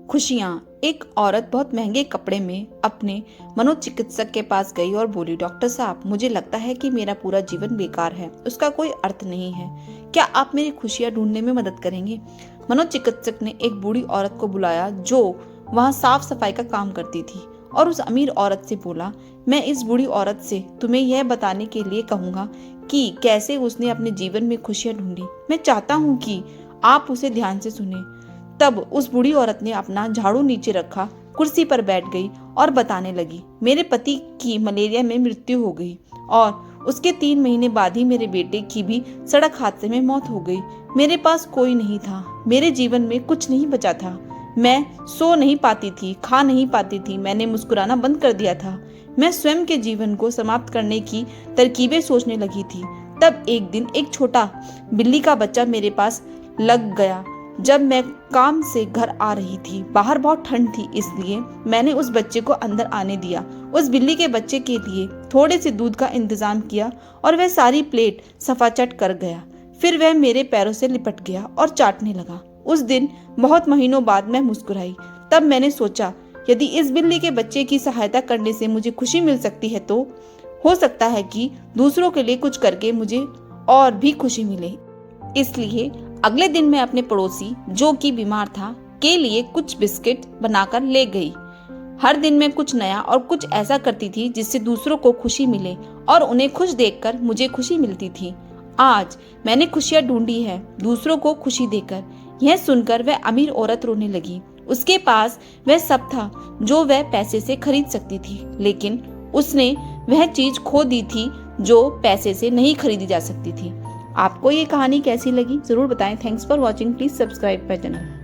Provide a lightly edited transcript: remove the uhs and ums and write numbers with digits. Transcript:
खुशियाँ। एक औरत बहुत महंगे कपड़े में अपने मनोचिकित्सक के पास गई और बोली, डॉक्टर साहब, मुझे लगता है कि मेरा पूरा जीवन बेकार है, उसका कोई अर्थ नहीं है। क्या आप मेरी खुशियाँ ढूंढने में मदद करेंगे? मनोचिकित्सक ने एक बूढ़ी औरत को बुलाया जो वहाँ साफ सफाई का काम करती थी और उस अमीर औरत से बोला, मैं इस बूढ़ी औरत से तुम्हें यह बताने के लिए कहूँगा कि कैसे उसने अपने जीवन में खुशियाँ ढूंढी। मैं चाहता हूँ कि आप उसे ध्यान से सुने। तब उस बूढ़ी औरत ने अपना झाड़ू नीचे रखा, कुर्सी पर बैठ गई और बताने लगी, मेरे पति की मलेरिया में मृत्यु हो गई और उसके 3 महीने बाद ही मेरे बेटे की भी सड़क हादसे में मौत हो गई। मेरे पास कोई नहीं था, मेरे जीवन में कुछ नहीं बचा था। मैं सो नहीं पाती थी, खा नहीं पाती थी, मैंने मुस्कुराना बंद कर दिया था। मैं स्वयं के जीवन को समाप्त करने की तरकीबें सोचने लगी थी। तब एक दिन एक छोटा बिल्ली का बच्चा मेरे पास लग गया। जब मैं काम से घर आ रही थी, बाहर बहुत ठंड थी, इसलिए मैंने उस बच्चे को अंदर आने दिया। उस बिल्ली के बच्चे के लिए थोड़े से दूध का इंतजाम किया और वह सारी प्लेट सफाचट कर गया। फिर वह मेरे पैरों से लिपट गया और चाटने लगा। उस दिन बहुत महीनों बाद मैं मुस्कुराई। तब मैंने सोचा, यदि इस बिल्ली के बच्चे की सहायता करने से मुझे खुशी मिल सकती है तो हो सकता है कि दूसरों के लिए कुछ करके मुझे और भी खुशी मिले। इसलिए अगले दिन मैं अपने पड़ोसी, जो कि बीमार था, के लिए कुछ बिस्किट बनाकर ले गई। हर दिन मैं कुछ नया और कुछ ऐसा करती थी जिससे दूसरों को खुशी मिले और उन्हें खुश देखकर मुझे खुशी मिलती थी। आज मैंने खुशियाँ ढूंढी है, दूसरों को खुशी देकर। यह सुनकर वह अमीर औरत रोने लगी। उसके पास वह सब था जो वह पैसे से खरीद सकती थी, लेकिन उसने वह चीज खो दी थी जो पैसे से नहीं खरीदी जा सकती थी। आपको ये कहानी कैसी लगी जरूर बताएं। Thanks for watching. Please subscribe my channel.